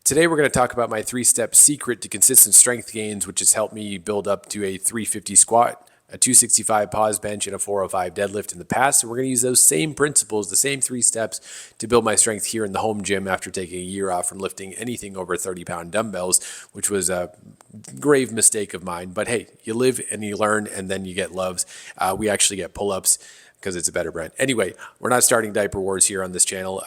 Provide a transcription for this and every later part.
Today we're going to talk about my 3-step secret to consistent strength gains, which has helped me build up to a 350 squat, a 265 pause bench, and a 405 deadlift in the past. And we're going to use those same principles, the same 3 steps to build my strength here in the home gym after taking a year off from lifting anything over 30-pound dumbbells, which was a grave mistake of mine. But hey, you live and you learn, and then you get loves. We actually get pull-ups because it's a better brand. Anyway, we're not starting diaper wars here on this channel.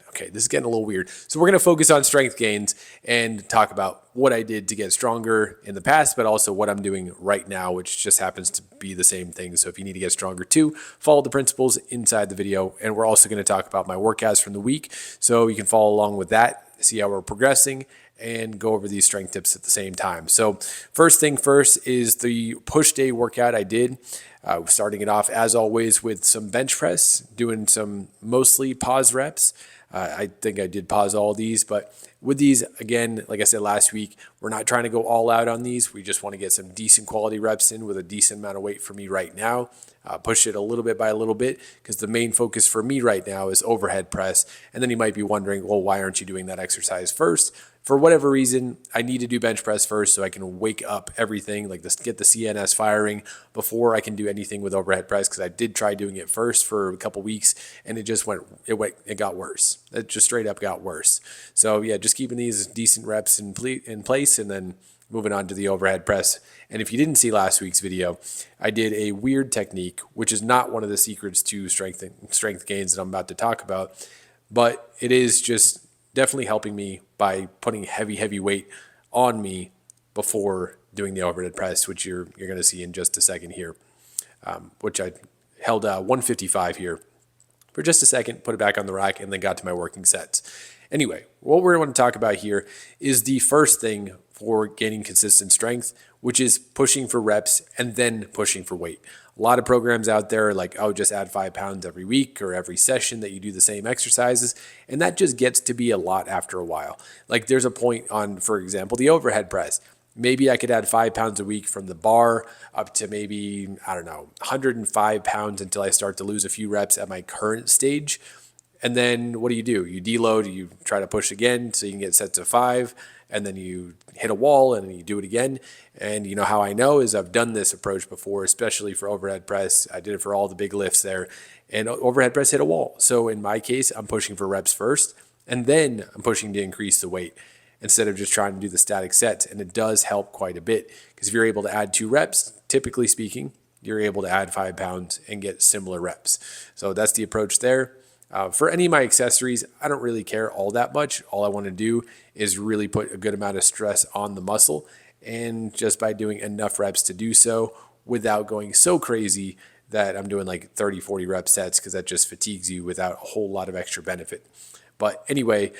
Okay, this is getting a little weird. So we're going to focus on strength gains and talk about what I did to get stronger in the past, but also what I'm doing right now, which just happens to be the same thing. So if you need to get stronger too, follow the principles inside the video. And we're also going to talk about my workouts from the week, so you can follow along with that, see how we're progressing, and go over these strength tips at the same time. So first thing first is the push day workout I did. Starting it off as always with some bench press, doing some mostly pause reps. I think I did pause all these, but with these, again, like I said last week, we're not trying to go all out on these. We just want to get some decent quality reps in with a decent amount of weight for me right now. Push it a little bit by a little bit, because the main focus for me right now is overhead press. And then you might be wondering, well, why aren't you doing that exercise first? For whatever reason, I need to do bench press first so I can wake up everything, like this, get the CNS firing before I can do anything with overhead press, because I did try doing it first for a couple weeks and it got worse. It just straight up got worse. So yeah, just keeping these decent reps in place and then moving on to the overhead press. And if you didn't see last week's video, I did a weird technique, which is not one of the secrets to strength gains that I'm about to talk about, but it is just definitely helping me by putting heavy weight on me before doing the overhead press, which you're going to see in just a second here, which I held 155 here for just a second, put it back on the rack, and then got to my working sets. Anyway, what we're going to talk about here is the first thing for gaining consistent strength, which is pushing for reps and then pushing for weight. A lot of programs out there are like, oh, just add 5 pounds every week or every session that you do the same exercises. And that just gets to be a lot after a while. Like there's a point on, for example, the overhead press. Maybe I could add 5 pounds a week from the bar up to maybe, I don't know, 105 pounds until I start to lose a few reps at my current stage. And then what do? You deload, you try to push again so you can get sets of 5, and then you hit a wall and you do it again. And you know how I know is I've done this approach before, especially for overhead press. I did it for all the big lifts there, and overhead press hit a wall. So in my case, I'm pushing for reps first, and then I'm pushing to increase the weight instead of just trying to do the static sets. And it does help quite a bit, because if you're able to add 2 reps, typically speaking, you're able to add 5 pounds and get similar reps. So that's the approach there. For any of my accessories, I don't really care all that much. All I want to do is really put a good amount of stress on the muscle, and just by doing enough reps to do so without going so crazy that I'm doing like 30, 40 rep sets, because that just fatigues you without a whole lot of extra benefit. But anyway,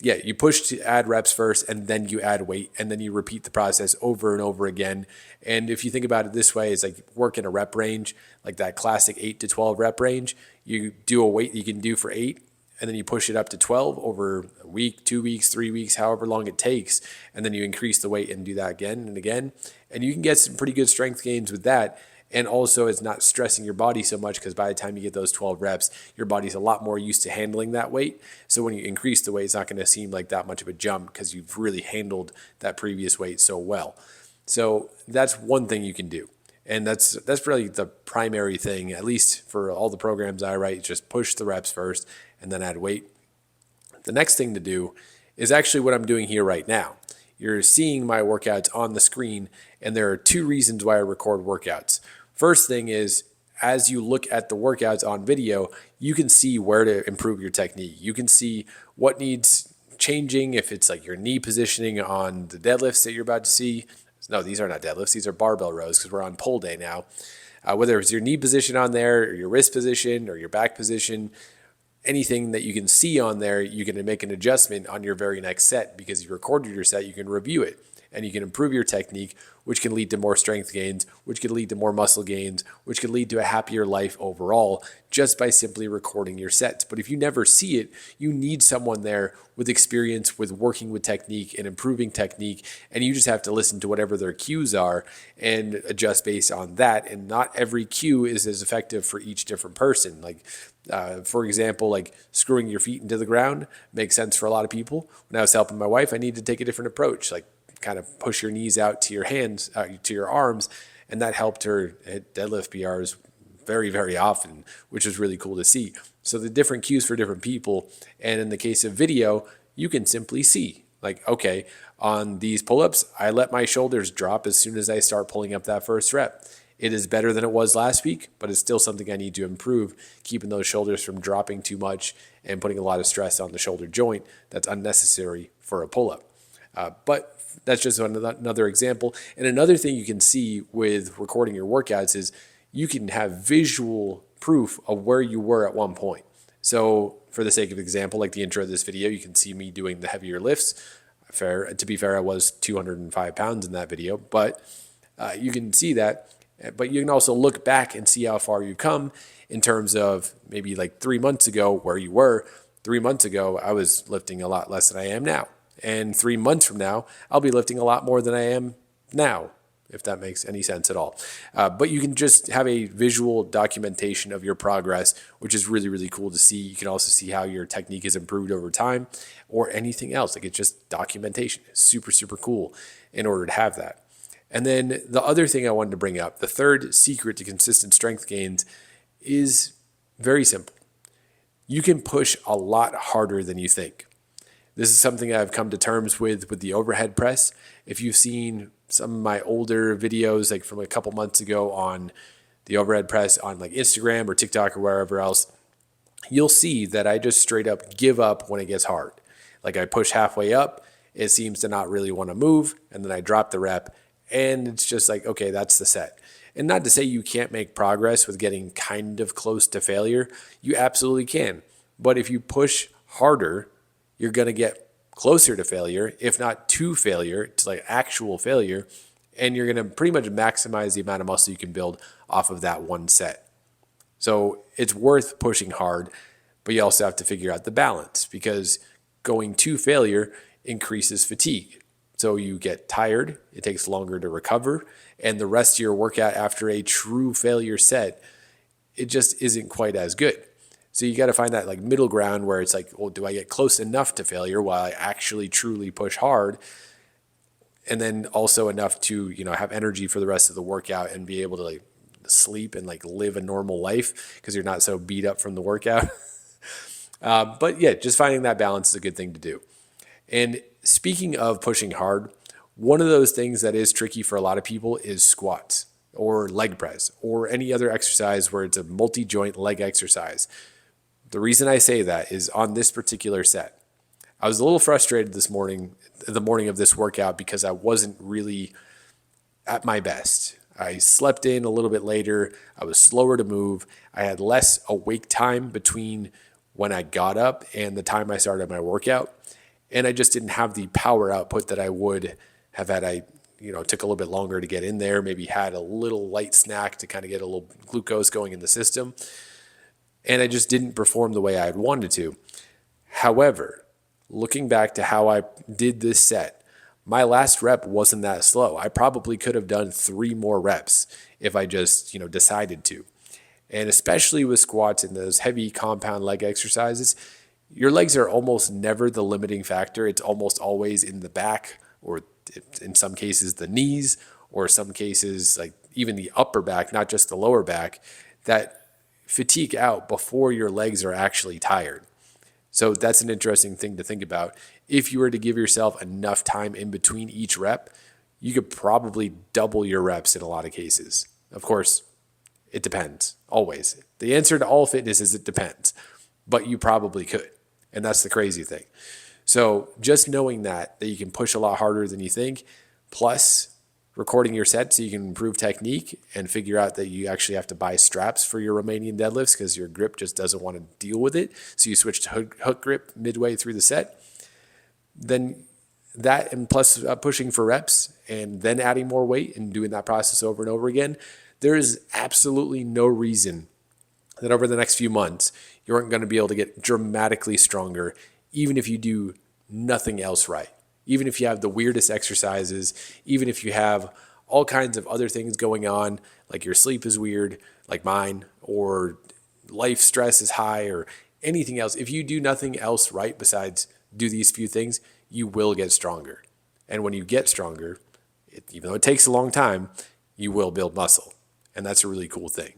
yeah, you push to add reps first, and then you add weight, and then you repeat the process over and over again. And if you think about it this way, it's like work in a rep range, like that classic 8 to 12 rep range. You do a weight you can do for 8, and then you push it up to 12 over a week, 2 weeks, 3 weeks, however long it takes. And then you increase the weight and do that again and again. And you can get some pretty good strength gains with that. And also it's not stressing your body so much, because by the time you get those 12 reps, your body's a lot more used to handling that weight. So when you increase the weight, it's not going to seem like that much of a jump, because you've really handled that previous weight so well. So that's one thing you can do. And that's really the primary thing, at least for all the programs I write, just push the reps first and then add weight. The next thing to do is actually what I'm doing here right now. You're seeing my workouts on the screen, and there are 2 reasons why I record workouts. First thing is, as you look at the workouts on video, you can see where to improve your technique. You can see what needs changing, if it's like your knee positioning on the deadlifts that you're about to see. No, these are not deadlifts. These are barbell rows, because we're on pull day now. Whether it's your knee position on there, or your wrist position, or your back position, anything that you can see on there, you can make an adjustment on your very next set, because you recorded your set, you can review it. and you can improve your technique, which can lead to more strength gains, which can lead to more muscle gains, which can lead to a happier life overall just by simply recording your sets. But if you never see it, you need someone there with experience with working with technique and improving technique, and you just have to listen to whatever their cues are and adjust based on that. And not every cue is as effective for each different person. Like, for example, like screwing your feet into the ground makes sense for a lot of people. When I was helping my wife, I needed to take a different approach, like kind of push your knees out to your hands, to your arms, and that helped her hit deadlift PRs very, very often, which was really cool to see. So the different cues for different people, and in the case of video, you can simply see, like, okay, on these pull-ups, I let my shoulders drop as soon as I start pulling up that first rep. It is better than it was last week, but it's still something I need to improve, keeping those shoulders from dropping too much and putting a lot of stress on the shoulder joint that's unnecessary for a pull-up. But that's just another example. And another thing you can see with recording your workouts is you can have visual proof of where you were at one point. So for the sake of example, like the intro of this video, you can see me doing the heavier lifts. To be fair, I was 205 pounds in that video, but you can see that. But you can also look back and see how far you've come in terms of maybe like 3 months ago where you were. 3 months ago, I was lifting a lot less than I am now. And 3 months from now, I'll be lifting a lot more than I am now, if that makes any sense at all. But you can just have a visual documentation of your progress, which is really, really cool to see. You can also see how your technique has improved over time or anything else. Like, it's just documentation. It's super, super cool in order to have that. And then the other thing I wanted to bring up, the third secret to consistent strength gains, is very simple. You can push a lot harder than you think. This is something I've come to terms with the overhead press. If you've seen some of my older videos, like from a couple months ago on the overhead press on like Instagram or TikTok or wherever else, you'll see that I just straight up give up when it gets hard. Like, I push halfway up, it seems to not really want to move, and then I drop the rep, and it's just like, okay, that's the set. And not to say you can't make progress with getting kind of close to failure. You absolutely can. But if you push harder, you're going to get closer to failure, if not to failure, to like actual failure. And you're going to pretty much maximize the amount of muscle you can build off of that one set. So it's worth pushing hard, but you also have to figure out the balance, because going to failure increases fatigue. So you get tired, it takes longer to recover, and the rest of your workout after a true failure set, it just isn't quite as good. So you got to find that like middle ground where it's like, well, do I get close enough to failure while I actually truly push hard? And then also enough to, have energy for the rest of the workout and be able to like sleep and like live a normal life because you're not so beat up from the workout. But yeah, just finding that balance is a good thing to do. And speaking of pushing hard, one of those things that is tricky for a lot of people is squats or leg press or any other exercise where it's a multi-joint leg exercise. The reason I say that is on this particular set, I was a little frustrated the morning of this workout, because I wasn't really at my best. I slept in a little bit later. I was slower to move. I had less awake time between when I got up and the time I started my workout. And I just didn't have the power output that I would have had I, took a little bit longer to get in there, maybe had a little light snack to kind of get a little glucose going in the system. And I just didn't perform the way I had wanted to. However, looking back to how I did this set, my last rep wasn't that slow. I probably could have done 3 more reps if I just, decided to. And especially with squats and those heavy compound leg exercises, your legs are almost never the limiting factor. It's almost always in the back, or in some cases the knees, or some cases like even the upper back, not just the lower back, that fatigue out before your legs are actually tired. So that's an interesting thing to think about. If you were to give yourself enough time in between each rep, you could probably double your reps in a lot of cases. Of course, it depends, always. The answer to all fitness is it depends, but you probably could. And that's the crazy thing. So just knowing that you can push a lot harder than you think, plus recording your set so you can improve technique and figure out that you actually have to buy straps for your Romanian deadlifts because your grip just doesn't want to deal with it. So you switch to hook grip midway through the set. Then that and plus pushing for reps and then adding more weight and doing that process over and over again, there is absolutely no reason that over the next few months, you aren't going to be able to get dramatically stronger, even if you do nothing else right. Even if you have the weirdest exercises, even if you have all kinds of other things going on, like your sleep is weird, like mine, or life stress is high, or anything else. If you do nothing else right besides do these few things, you will get stronger. And when you get stronger, even though it takes a long time, you will build muscle. And that's a really cool thing.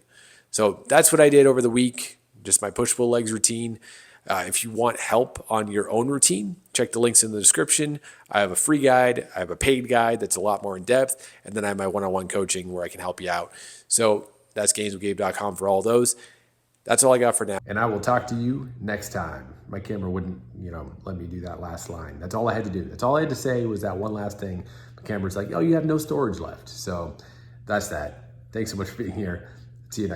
So that's what I did over the week, just my push-pull legs routine. If you want help on your own routine, check the links in the description. I have a free guide. I have a paid guide that's a lot more in depth. And then I have my one-on-one coaching where I can help you out. So that's gainswithgabe.com for all those. That's all I got for now. And I will talk to you next time. My camera wouldn't, let me do that last line. That's all I had to do. That's all I had to say was that one last thing. The camera's like, oh, you have no storage left. So that's that. Thanks so much for being here. See you next time.